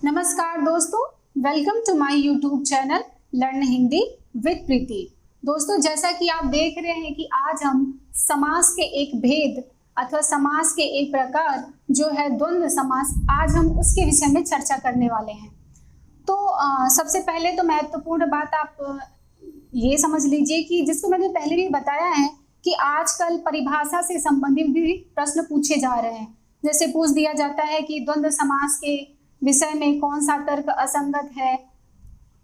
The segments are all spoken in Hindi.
नमस्कार दोस्तों, welcome to my YouTube channel learn Hindi with Preeti. दोस्तों, जैसा कि आप देख रहे हैं कि आज हम समास के एक भेद अथवा समास के एक प्रकार जो है द्वंद्व समास, आज हम उसके विषय में चर्चा करने वाले हैं। तो सबसे पहले तो महत्वपूर्ण बात आप ये समझ लीजिए कि जिसको मैंने पहले भी बताया है कि आजकल परिभाषा से संबंधित भी प्रश्न पूछे जा रहे हैं। जैसे पूछ दिया जाता है कि द्वंद्व समास के विषय में कौन सा तर्क असंगत है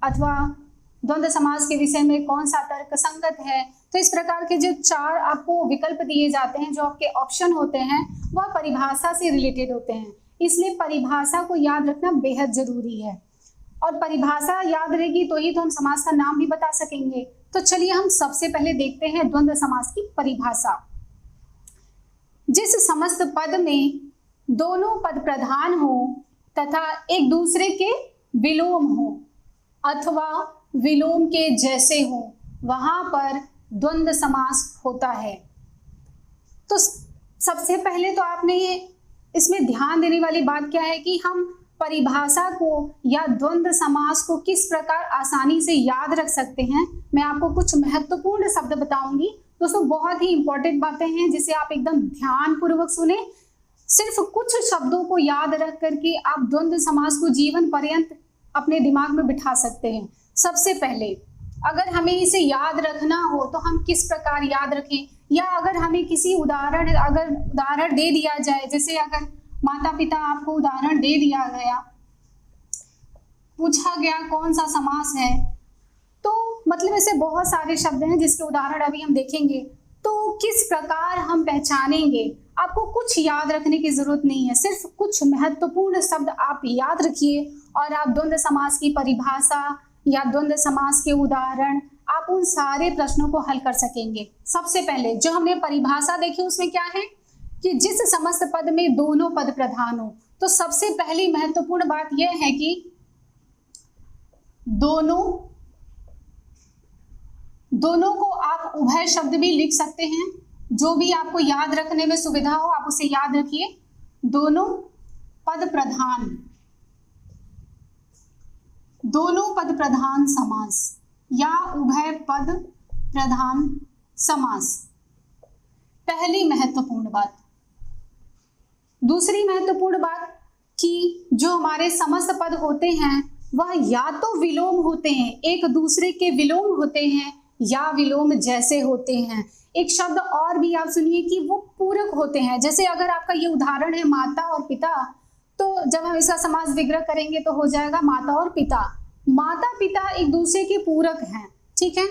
अथवा द्वंद्व समास के विषय में कौन सा तर्क संगत है। तो इस प्रकार के जो चार आपको विकल्प दिए जाते हैं, जो आपके ऑप्शन होते हैं, वह परिभाषा से रिलेटेड होते हैं। इसलिए परिभाषा को याद रखना बेहद जरूरी है और परिभाषा याद रहेगी तो ही तो हम समास का नाम भी बता सकेंगे। तो चलिए हम सबसे पहले देखते हैं द्वंद्व समास की परिभाषा। जिस समस्त पद में दोनों पद प्रधान हो तथा एक दूसरे के विलोम हो अथवा विलोम के जैसे हो, वहां पर द्वंद्व समास होता है। तो सबसे पहले तो आपने ये इसमें ध्यान देने वाली बात क्या है कि हम परिभाषा को या द्वंद्व समास को किस प्रकार आसानी से याद रख सकते हैं। मैं आपको कुछ महत्वपूर्ण शब्द बताऊंगी। दोस्तों, बहुत ही इंपॉर्टेंट बातें हैं जिसे आप एकदम ध्यान पूर्वक सुने। सिर्फ कुछ शब्दों को याद रख करके आप द्वंद्व समास को जीवन पर्यंत अपने दिमाग में बिठा सकते हैं। सबसे पहले अगर हमें इसे याद रखना हो तो हम किस प्रकार याद रखें, या अगर हमें किसी उदाहरण दे दिया जाए, जैसे अगर माता पिता आपको उदाहरण दे दिया गया, पूछा गया कौन सा समास है, तो मतलब ऐसे बहुत सारे शब्द हैं जिसके उदाहरण अभी हम देखेंगे। तो किस प्रकार हम पहचानेंगे, आपको कुछ याद रखने की जरूरत नहीं है, सिर्फ कुछ महत्वपूर्ण शब्द आप याद रखिए और आप द्वंद्व समास की परिभाषा या द्वंद्व समास के उदाहरण, आप उन सारे प्रश्नों को हल कर सकेंगे। सबसे पहले जो हमने परिभाषा देखी उसमें क्या है कि जिस समस्त पद में दोनों पद प्रधान हो। तो सबसे पहली महत्वपूर्ण बात यह है कि दोनों को आप उभय शब्द भी लिख सकते हैं। जो भी आपको याद रखने में सुविधा हो आप उसे याद रखिए। दोनों पद प्रधान समास या उभय पद प्रधान समास, पहली महत्वपूर्ण बात। दूसरी महत्वपूर्ण बात कि जो हमारे समस्त पद होते हैं वह या तो विलोम होते हैं, एक दूसरे के विलोम होते हैं, या विलोम जैसे होते हैं। एक शब्द और भी आप सुनिए कि वो पूरक होते हैं। जैसे अगर आपका ये उदाहरण है माता और पिता, तो जब हम इसका समास विग्रह करेंगे तो हो जाएगा माता और पिता। माता पिता एक दूसरे के पूरक हैं, ठीक है।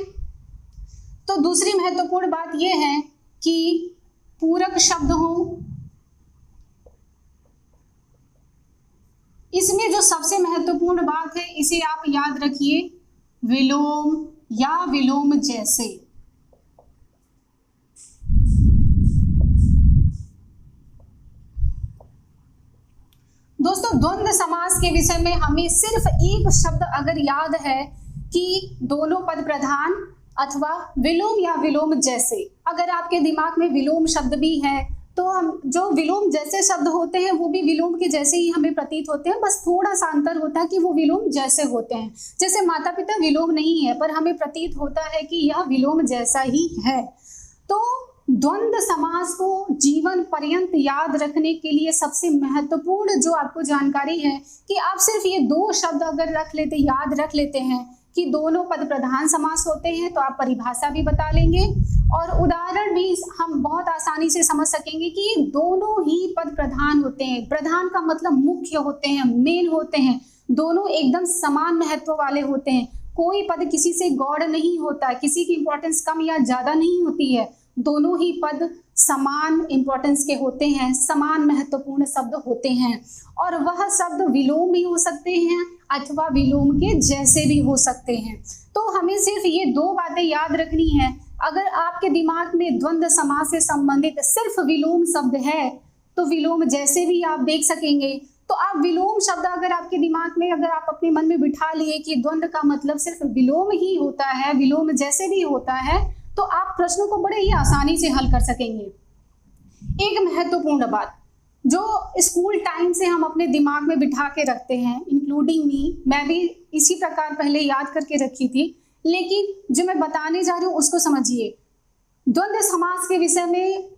तो दूसरी महत्वपूर्ण बात यह है कि पूरक शब्द हो। इसमें जो सबसे महत्वपूर्ण बात है इसे आप याद रखिए, विलोम या विलोम जैसे। दोस्तों, द्वंद्व समास के विषय में हमें सिर्फ एक शब्द अगर याद है कि दोनों पद प्रधान अथवा विलोम या विलोम जैसे, अगर आपके दिमाग में विलोम शब्द भी है तो हम जो विलोम जैसे शब्द होते हैं वो भी विलोम के जैसे ही हमें प्रतीत होते हैं, बस थोड़ा सा अंतर होता है कि वो विलोम जैसे होते हैं। जैसे माता पिता विलोम नहीं है पर हमें प्रतीत होता है कि यह विलोम जैसा ही है। तो द्वंद्व समास को जीवन पर्यंत याद रखने के लिए सबसे महत्वपूर्ण जो आपको जानकारी है कि आप सिर्फ ये दो शब्द अगर याद रख लेते हैं कि दोनों पद प्रधान समास होते हैं, तो आप परिभाषा भी बता लेंगे और उदाहरण भी हम बहुत आसानी से समझ सकेंगे कि ये दोनों ही पद प्रधान होते हैं। प्रधान का मतलब मुख्य होते हैं, मेन होते हैं, दोनों एकदम समान महत्व वाले होते हैं। कोई पद किसी से गौड़ नहीं होता, किसी की इंपॉर्टेंस कम या ज्यादा नहीं होती है। दोनों ही पद समान इंपॉर्टेंस के होते हैं, समान महत्वपूर्ण शब्द होते हैं और वह शब्द विलोम भी हो सकते हैं अथवा विलोम के जैसे भी हो सकते हैं। तो हमें सिर्फ ये दो बातें याद रखनी है। अगर आपके दिमाग में द्वंद्व समास से संबंधित सिर्फ विलोम शब्द है तो विलोम जैसे भी आप देख सकेंगे। तो आप विलोम शब्द अगर आपके दिमाग में, अगर आप अपने मन में बिठा लिए कि द्वंद्व का मतलब सिर्फ विलोम ही होता है, विलोम जैसे भी होता है, तो आप प्रश्नों को बड़े ही आसानी से हल कर सकेंगे। एक महत्वपूर्ण बात, जो स्कूल टाइम से हम अपने दिमाग में बिठा के रखते हैं, इंक्लूडिंग मी, मैं भी इसी प्रकार पहले याद करके रखी थी, लेकिन जो मैं बताने जा रही हूँ उसको समझिए। द्वंद्व समास के विषय में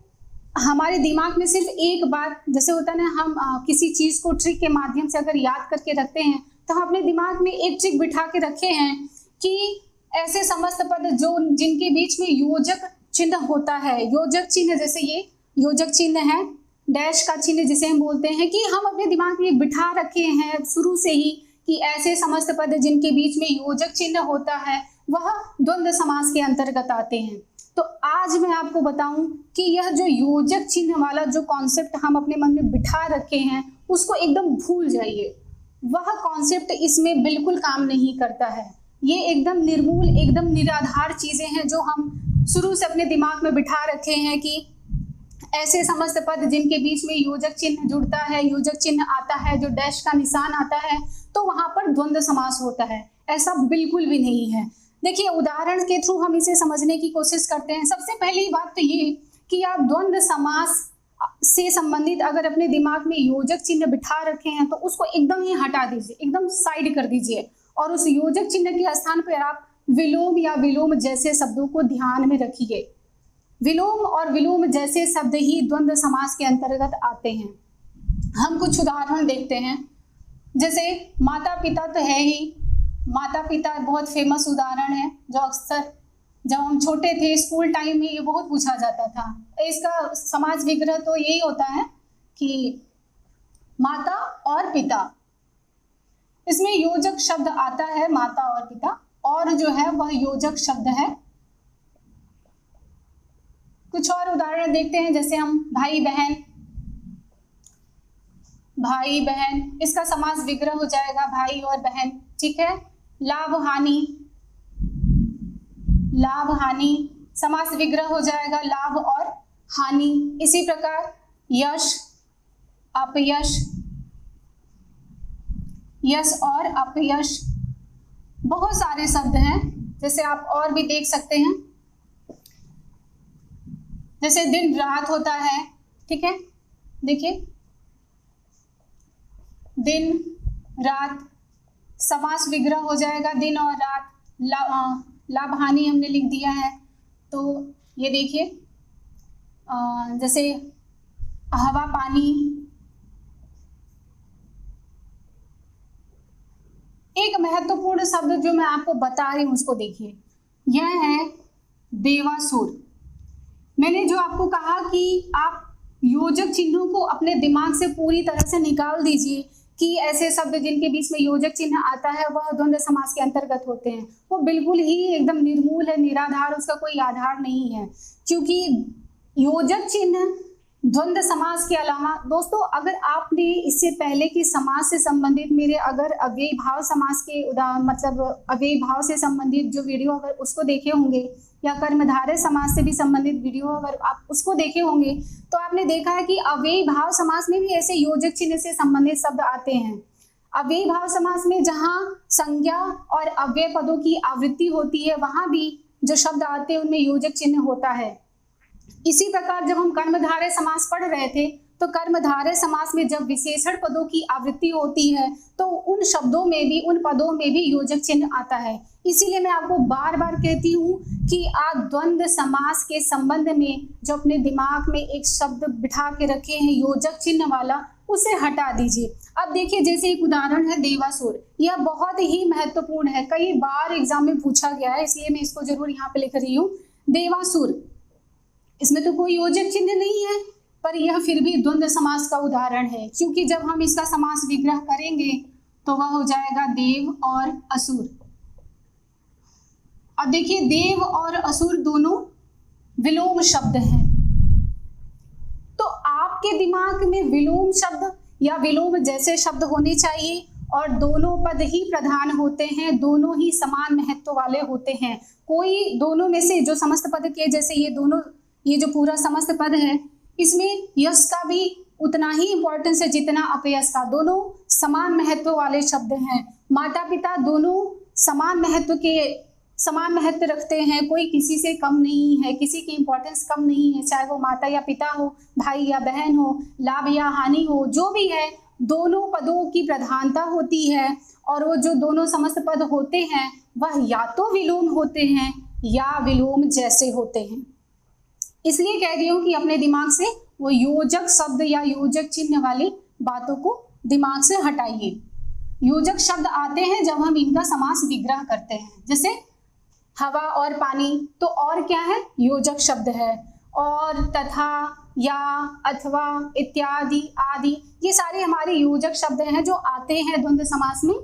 हमारे दिमाग में सिर्फ एक बात, जैसे होता है ना, हम किसी चीज को ट्रिक के माध्यम से अगर याद करके रखते हैं तो हम अपने दिमाग में एक ट्रिक बिठा के रखे हैं कि ऐसे समस्त पद जो जिनके बीच में योजक चिन्ह होता है, योजक चिन्ह, जैसे ये योजक चिन्ह है, डैश का चिन्ह जिसे हम बोलते हैं, कि हम अपने दिमाग में बिठा रखे हैं शुरू से ही कि ऐसे समस्त पद जिनके बीच में योजक चिन्ह होता है वह द्वंद्व समास के अंतर्गत आते हैं। तो आज मैं आपको बताऊं कि यह जो योजक चिन्ह वाला जो कॉन्सेप्ट हम अपने मन में बिठा रखे हैं उसको एकदम भूल जाइए। वह कॉन्सेप्ट इसमें बिल्कुल काम नहीं करता है। ये एकदम निर्मूल, एकदम निराधार चीजें हैं जो हम शुरू से अपने दिमाग में बिठा रखे हैं कि ऐसे समस्त पद जिनके बीच में योजक चिन्ह जुड़ता है, योजक चिन्ह आता है, जो डैश का निशान आता है, तो वहां पर द्वंद्व समास होता है। ऐसा बिल्कुल भी नहीं है। देखिए, उदाहरण के थ्रू हम इसे समझने की कोशिश करते हैं। सबसे पहली बात तो ये कि आप द्वंद्व समास से संबंधित अगर अपने दिमाग में योजक चिन्ह बिठा रखे हैं तो उसको एकदम ही हटा दीजिए, एकदम साइड कर दीजिए, और उस योजक चिन्ह के स्थान पर आप विलोम या विलोम जैसे शब्दों को ध्यान में रखिए। विलोम और विलोम जैसे शब्द ही द्वंद्व समास के अंतर्गत आते हैं। हम कुछ उदाहरण देखते हैं, जैसे माता पिता तो है ही, माता पिता बहुत फेमस उदाहरण है जो अक्सर जब हम छोटे थे स्कूल टाइम में ये बहुत पूछा जाता था। इसका समाज विग्रह तो यही होता है कि माता और पिता, इसमें योजक शब्द आता है माता और पिता, और जो है वह योजक शब्द है। कुछ और उदाहरण देखते हैं, जैसे हम भाई बहन, भाई बहन, इसका समास विग्रह हो जाएगा भाई और बहन, ठीक है। लाभ हानि, लाभ हानि, समास विग्रह हो जाएगा लाभ और हानि। इसी प्रकार यश, अपयश, यश और अपयश, बहुत सारे शब्द हैं, जैसे आप और भी देख सकते हैं। जैसे दिन रात होता है, ठीक है, देखिए दिन रात, समास विग्रह हो जाएगा दिन और रात। लाभ हानि हमने लिख दिया है, तो ये देखिए जैसे हवा पानी। एक महत्वपूर्ण शब्द जो मैं आपको बता रही हूं उसको देखिए, यह है देवासुर। मैंने जो आपको कहा कि आप योजक चिन्हों को अपने दिमाग से पूरी तरह से निकाल दीजिए कि ऐसे शब्द जिनके बीच में योजक चिन्ह आता है वह द्वंद्व समास के अंतर्गत होते हैं, वो बिल्कुल ही एकदम निर्मूल है, निराधार, उसका कोई आधार नहीं है। क्योंकि योजक चिन्ह द्वंद्व समास के अलावा, दोस्तों अगर आपने इससे पहले की समास से संबंधित मेरे अगर अव्ययी भाव समास के मतलब अव्ययी भाव से संबंधित जो वीडियो अगर उसको देखे होंगे, या कर्मधारय समास से भी संबंधित वीडियो अगर आप उसको देखे होंगे, तो आपने देखा है कि अव्ययी भाव समास में भी ऐसे योजक चिन्ह से संबंधित शब्द आते हैं। अव्ययी भाव समास में जहाँ संज्ञा और अव्यय पदों की आवृत्ति होती है वहां भी जो शब्द आते हैं उनमें योजक चिन्ह होता है। इसी प्रकार जब हम कर्मधारय समास पढ़ रहे थे तो कर्मधारय समास में जब विशेषण पदों की आवृत्ति होती है तो उन शब्दों में भी, उन पदों में भी योजक चिन्ह आता है। इसीलिए मैं आपको बार बार कहती हूँ कि आप द्वंद्व समास के संबंध में जो अपने दिमाग में एक शब्द बिठा के रखे हैं योजक चिन्ह वाला, उसे हटा दीजिए। अब देखिए, जैसे एक उदाहरण है देवासुर, यह बहुत ही महत्वपूर्ण है, कई बार एग्जाम में पूछा गया है, इसलिए मैं इसको जरूर यहाँ पे लिख रही हूँ। देवासुर, इसमें तो कोई योजक चिन्ह नहीं है, पर यह फिर भी द्वंद्व समास का उदाहरण है, क्योंकि जब हम इसका समास विग्रह करेंगे तो वह हो जाएगा देव और असुर। अब देखिए, देव और असुर दोनों विलोम शब्द हैं, तो आपके दिमाग में विलोम शब्द या विलोम जैसे शब्द होने चाहिए, और दोनों पद ही प्रधान होते हैं, दोनों ही समान महत्व वाले होते हैं। कोई दोनों में से जो समस्त पद के, जैसे ये दोनों, ये जो पूरा समस्त पद है, इसमें यश का भी उतना ही इंपॉर्टेंस है जितना अपयश का। दोनों समान महत्व वाले शब्द हैं। माता पिता दोनों समान महत्व के समान महत्व रखते हैं, कोई किसी से कम नहीं है, किसी की इंपॉर्टेंस कम नहीं है, चाहे वो माता या पिता हो, भाई या बहन हो, लाभ या हानि हो, जो भी है, दोनों पदों की प्रधानता होती है। और वो जो दोनों समस्त पद होते हैं वह या तो विलोम होते हैं या विलोम जैसे होते हैं। इसलिए कह रही हूँ कि अपने दिमाग से वो योजक शब्द या योजक चिन्ह वाली बातों को दिमाग से हटाइए। योजक शब्द आते हैं जब हम इनका समास विग्रह करते हैं, जैसे हवा और पानी, तो और क्या है, योजक शब्द है। और, तथा, या, अथवा, इत्यादि, आदि, ये सारे हमारे योजक शब्द हैं जो आते हैं द्वंद्व समास में।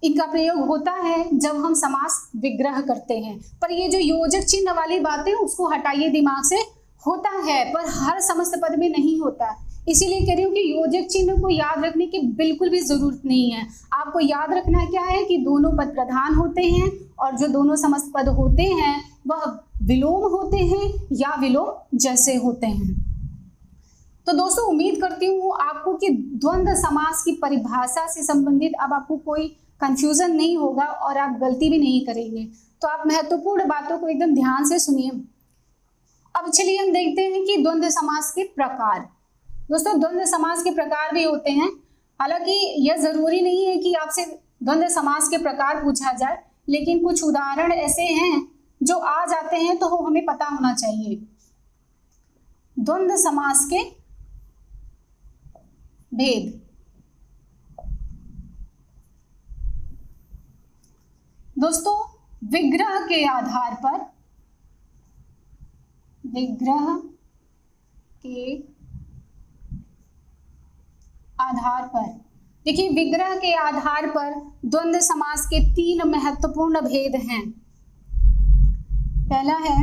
इनका प्रयोग होता है जब हम समास विग्रह करते हैं। पर ये जो योजक चिन्ह वाली बातें उसको हटाइए दिमाग से, होता है पर हर समस्त पद में नहीं होता। इसीलिए कह रही हूँ कि योजक चिन्ह को याद रखने की बिल्कुल भी जरूरत नहीं है। आपको याद रखना क्या है कि दोनों पद प्रधान होते हैं और जो दोनों समस्त पद होते हैं वह विलोम होते हैं या विलोम जैसे होते हैं। तो दोस्तों उम्मीद करती हूँ आपको कि द्वंद्व समास की परिभाषा से संबंधित अब आपको कोई कंफ्यूजन नहीं होगा और आप गलती भी नहीं करेंगे। तो आप महत्वपूर्ण बातों को एकदम ध्यान से सुनिए। अब चलिए हम देखते हैं कि द्वंद्व समास के प्रकार। दोस्तों द्वंद्व समास के प्रकार भी होते हैं, हालांकि यह जरूरी नहीं है कि आपसे द्वंद्व समास के प्रकार पूछा जाए, लेकिन कुछ उदाहरण ऐसे हैं जो आ जाते हैं तो हमें पता होना चाहिए। द्वंद्व समास के भेद। दोस्तों विग्रह के आधार पर, विग्रह के आधार पर, देखिए विग्रह के आधार पर द्वंद्व समास के 3 महत्वपूर्ण भेद हैं। पहला है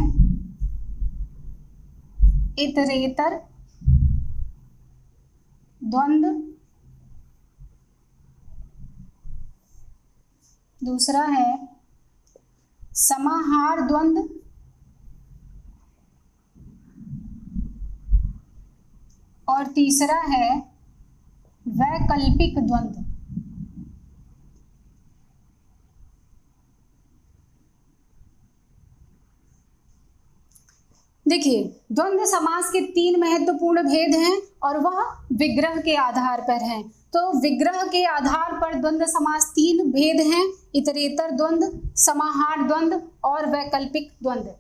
इतरेतर द्वंद्व, दूसरा है समाहार द्वंद्व, और तीसरा है वैकल्पिक द्वंद्व। देखिए द्वंद्व समास के 3 महत्वपूर्ण भेद हैं और वह विग्रह के आधार पर हैं। तो विग्रह के आधार पर द्वंद्व समास 3 भेद हैं, इतरेतर द्वंद्व, समाहार द्वंद्व और वैकल्पिक द्वंद्व।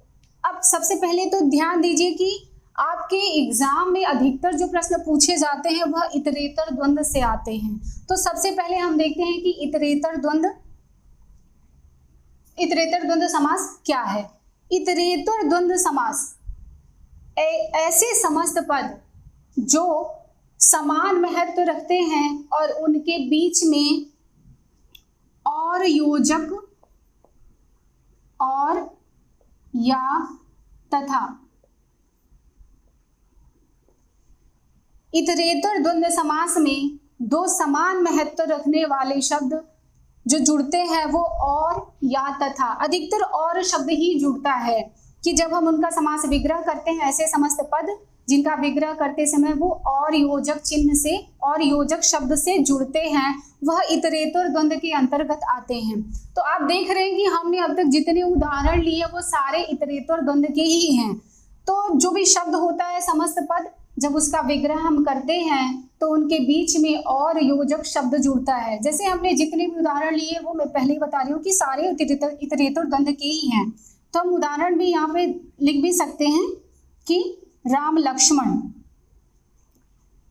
अब सबसे पहले तो ध्यान दीजिए कि आपके एग्जाम में अधिकतर जो प्रश्न पूछे जाते हैं वह इतरेतर द्वंद्व से आते हैं। तो सबसे पहले हम देखते हैं कि इतरेतर द्वंद्व समास क्या है। इतरेतर द्वंद्व समास ऐसे समस्त पद जो समान महत्व रखते हैं और उनके बीच में और योजक और या तथा। इतरेतर द्वंद्व समास में 2 समान महत्व रखने वाले शब्द जो जुड़ते हैं वो और या तथा, अधिकतर और शब्द ही जुड़ता है कि जब हम उनका समास विग्रह करते हैं, ऐसे समस्त पद जिनका विग्रह करते समय वो और योजक चिन्ह से और योजक शब्द से जुड़ते हैं वह इतरेतर द्वंद्व के अंतर्गत आते हैं। तो आप देख रहे हैं कि हमने अब तक जितने उदाहरण लिए वो सारे इतरेतर द्वंद्व के ही हैं। तो जो भी शब्द होता है समस्त पद, जब उसका विग्रह हम करते हैं तो उनके बीच में और योजक शब्द जुड़ता है। जैसे हमने जितने भी उदाहरण लिए वो मैं पहले ही बता रही हूँ कि सारे इतरेतर द्वंद्व के ही हैं। तो हम उदाहरण भी यहाँ पे लिख भी सकते हैं कि राम लक्ष्मण,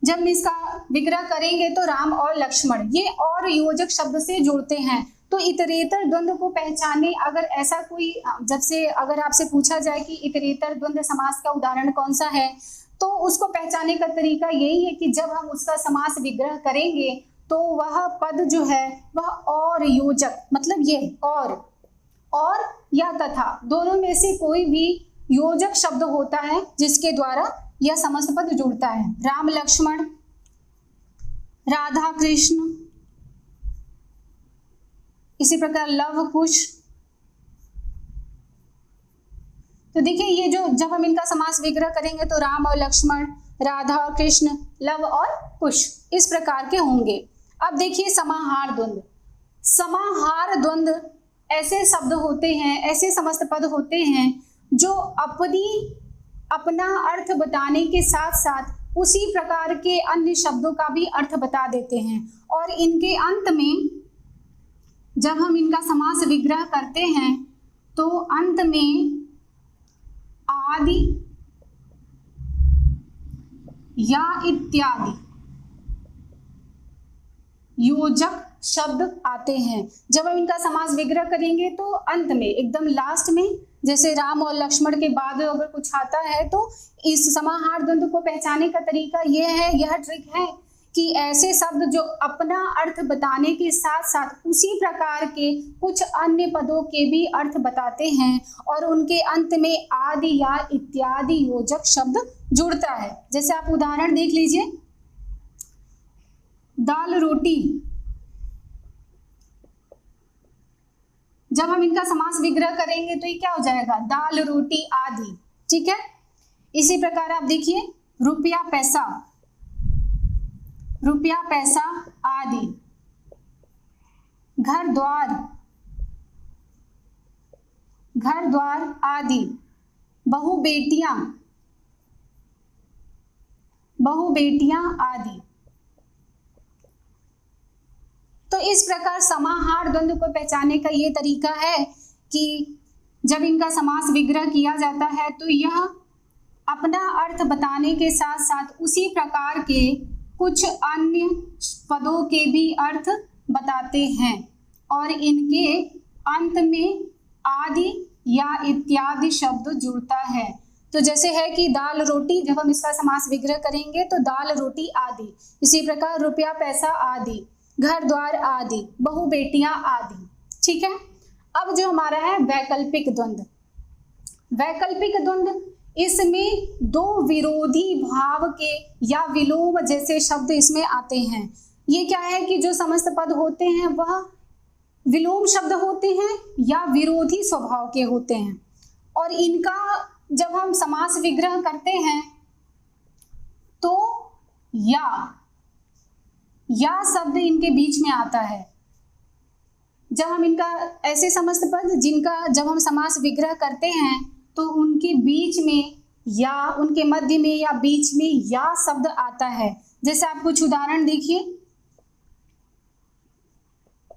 जब हम इसका विग्रह करेंगे तो राम और लक्ष्मण ये और योजक शब्द से जुड़ते हैं। तो इतरेतर द्वंद्व को पहचाने, अगर ऐसा कोई जब से अगर आपसे पूछा जाए कि इतरेतर द्वंद्व समास का उदाहरण कौन सा है, तो उसको पहचाने का तरीका यही है कि जब हम उसका समास विग्रह करेंगे तो वह पद जो है वह और योजक, मतलब ये और या तथा दोनों में से कोई भी योजक शब्द होता है जिसके द्वारा यह समस्त पद जुड़ता है। राम लक्ष्मण, राधा कृष्ण, इसी प्रकार लव कुश। तो देखिए ये जो जब हम इनका समास विग्रह करेंगे तो राम और लक्ष्मण, राधा और कृष्ण, लव और कुश इस प्रकार के होंगे। अब देखिए समाहार द्वंद्व। समाहार द्वंद्व ऐसे शब्द होते हैं, ऐसे समस्त पद होते हैं जो अपना अर्थ बताने के साथ साथ उसी प्रकार के अन्य शब्दों का भी अर्थ बता देते हैं। और इनके अंत में जब हम इनका समास विग्रह करते हैं तो अंत में आदि या इत्यादि योजक शब्द आते हैं। जब हम इनका समास विग्रह करेंगे तो अंत में एकदम लास्ट में, जैसे राम और लक्ष्मण के बाद अगर कुछ आता है तो इस समाहार द्वंद्व को पहचानने का तरीका यह ट्रिक है कि ऐसे शब्द जो अपना अर्थ बताने के साथ साथ उसी प्रकार के कुछ अन्य पदों के भी अर्थ बताते हैं और उनके अंत में आदि या इत्यादि योजक शब्द जुड़ता है। जैसे आप उदाहरण देख लीजिए, दाल रोटी, जब हम इनका समास विग्रह करेंगे तो ये क्या हो जाएगा, दाल रोटी आदि। ठीक है, इसी प्रकार आप देखिए रुपया पैसा, रुपया पैसा आदि, घर द्वार, घर द्वार आदि, बहु बेटियां, बहु बेटियां आदि। तो इस प्रकार समाहार द्वंद्व को पहचानने का ये तरीका है कि जब इनका समास विग्रह किया जाता है तो यह अपना अर्थ बताने के साथ साथ उसी प्रकार के कुछ अन्य पदों के भी अर्थ बताते हैं और इनके अंत में आदि या इत्यादि शब्द जुड़ता है। तो जैसे है कि दाल रोटी, जब हम इसका समास विग्रह करेंगे तो दाल रोटी आदि। इसी प्रकार रुपया पैसा आदि, घर द्वार आदि, बहु बेटियां आदि। ठीक है, अब जो हमारा है वैकल्पिक द्वंद्व। वैकल्पिक द्वंद्व, इसमें दो विरोधी भाव के या विलोम जैसे शब्द इसमें आते हैं। ये क्या है कि जो समस्त पद होते हैं वह विलोम शब्द होते हैं या विरोधी स्वभाव के होते हैं और इनका जब हम समास विग्रह करते हैं तो या शब्द इनके बीच में आता है। जब हम इनका ऐसे समस्त पद जिनका जब हम समास विग्रह करते हैं तो उनके बीच में या उनके मध्य में या बीच में या शब्द आता है। जैसे आप कुछ उदाहरण देखिए,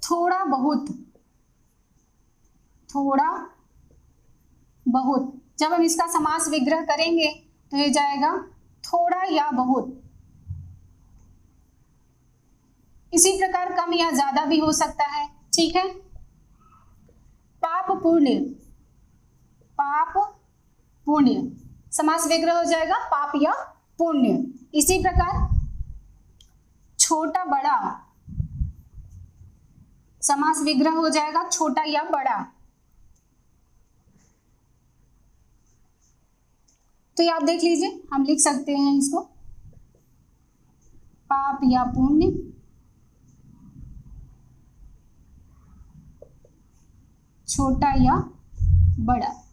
थोड़ा बहुत, थोड़ा बहुत, जब हम इसका समास विग्रह करेंगे तो ये जाएगा थोड़ा या बहुत। इसी प्रकार कम या ज्यादा भी हो सकता है। ठीक है, पाप पुण्य, पाप पुण्य, समास विग्रह हो जाएगा पाप या पुण्य। इसी प्रकार छोटा बड़ा, समास विग्रह हो जाएगा छोटा या बड़ा। तो ये आप देख लीजिए, हम लिख सकते हैं इसको पाप या पुण्य, छोटा या बड़ा।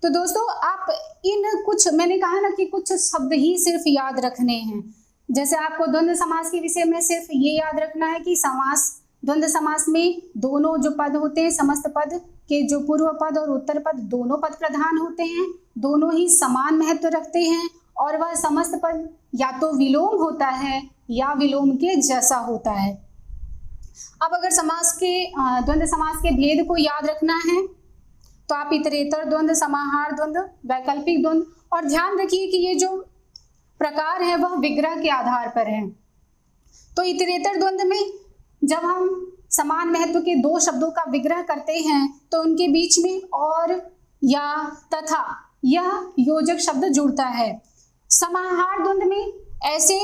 तो दोस्तों आप इन कुछ, मैंने कहा ना कि कुछ शब्द ही सिर्फ याद रखने हैं। जैसे आपको द्वंद्व समास के विषय में सिर्फ ये याद रखना है कि समास, द्वंद्व समास में दोनों जो पद होते हैं, समस्त पद के जो पूर्व पद और उत्तर पद दोनों पद प्रधान होते हैं, दोनों ही समान महत्व रखते हैं और वह समस्त पद या तो विलोम होता है या विलोम के जैसा होता है। अब अगर समास के द्वंद्व समास के भेद को याद रखना है तो आप इतरेतर द्वंद्व, समाहार द्वंद्व, वैकल्पिक द्वंद्व, और ध्यान रखिए कि ये जो प्रकार है वह विग्रह के आधार पर है। तो इतरेतर द्वंद्व में जब हम समान महत्व के दो शब्दों का विग्रह करते हैं तो उनके बीच में और या तथा यह योजक शब्द जुड़ता है। समाहार द्वंद्व में ऐसे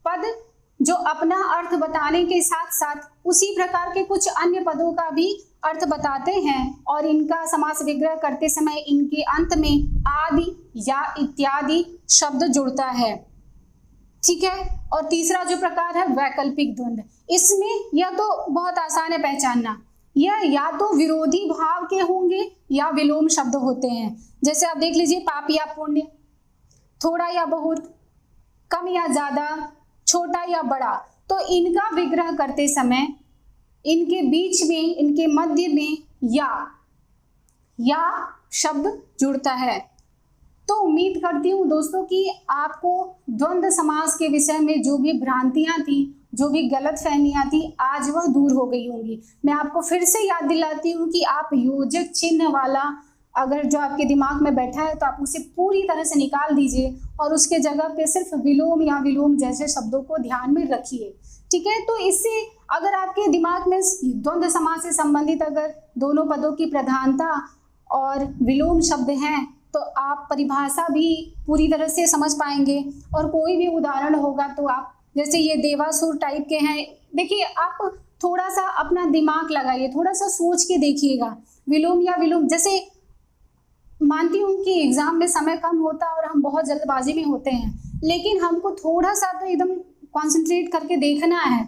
पद जो अपना अर्थ बताने के साथ साथ उसी प्रकार के कुछ अन्य पदों का भी अर्थ बताते हैं और इनका समास विग्रह करते समय इनके अंत में आदि या इत्यादि शब्द जुड़ता है। ठीक है, और तीसरा जो प्रकार है वैकल्पिक द्वंद्व, इसमें यह तो बहुत आसान है पहचानना, यह या तो विरोधी भाव के होंगे या विलोम शब्द होते हैं। जैसे आप देख लीजिए पाप या पुण्य, थोड़ा या बहुत, कम या ज्यादा, छोटा या बड़ा। तो इनका विग्रह करते समय इनके बीच में, इनके मध्य में या शब्द जुड़ता है। तो उम्मीद करती हूँ दोस्तों कि आपको द्वंद्व समास के विषय में जो भी भ्रांतियां थी, जो भी गलतफहमियां थी, आज वह दूर हो गई होंगी। मैं आपको फिर से याद दिलाती हूँ कि आप योजक चिन्ह वाला अगर जो आपके दिमाग में बैठा है तो आप उसे पूरी तरह से निकाल दीजिए और उसके जगह पे सिर्फ विलोम या विलोम जैसे शब्दों को ध्यान में रखिए। ठीक है, तो इससे अगर आपके दिमाग में द्वंद्व समास से संबंधित अगर दोनों पदों की प्रधानता और विलोम शब्द हैं तो आप परिभाषा भी पूरी तरह से समझ पाएंगे। और कोई भी उदाहरण होगा तो आप, जैसे ये देवासुर टाइप के हैं, देखिए आप थोड़ा सा अपना दिमाग लगाइए, थोड़ा सा सोच के देखिएगा। विलोम या विलोम, जैसे मानती हूँ कि एग्जाम में समय कम होता है और हम बहुत जल्दबाजी में होते हैं, लेकिन हमको थोड़ा सा तो एकदम कॉन्सेंट्रेट करके देखना है।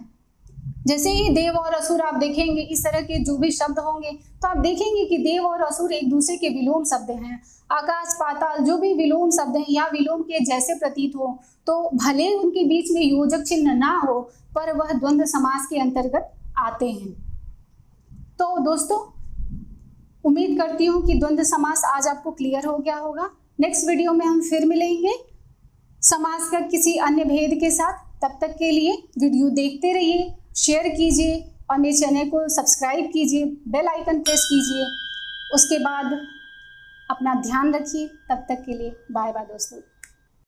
जैसे ही देव और असुर आप देखेंगे, इस तरह के जो भी शब्द होंगे तो आप देखेंगे कि देव और असुर एक दूसरे के विलोम शब्द हैं। आकाश पाताल जो भी विलोम शब्द हैं या विलोम के जैसे प्रतीत हो, तो भले उनके बीच में योजक चिन्ह ना हो पर वह द्वंद्व समास के अंतर्गत आते हैं। तो दोस्तों उम्मीद करती हूँ कि द्वंद्व समास आज आपको क्लियर हो गया होगा। नेक्स्ट वीडियो में हम फिर मिलेंगे समास का किसी अन्य भेद के साथ। तब तक के लिए वीडियो देखते रहिए, शेयर कीजिए और मेरे चैनल को सब्सक्राइब कीजिए, बेल आइकन प्रेस कीजिए। उसके बाद अपना ध्यान रखिए। तब तक के लिए बाय बाय दोस्तों।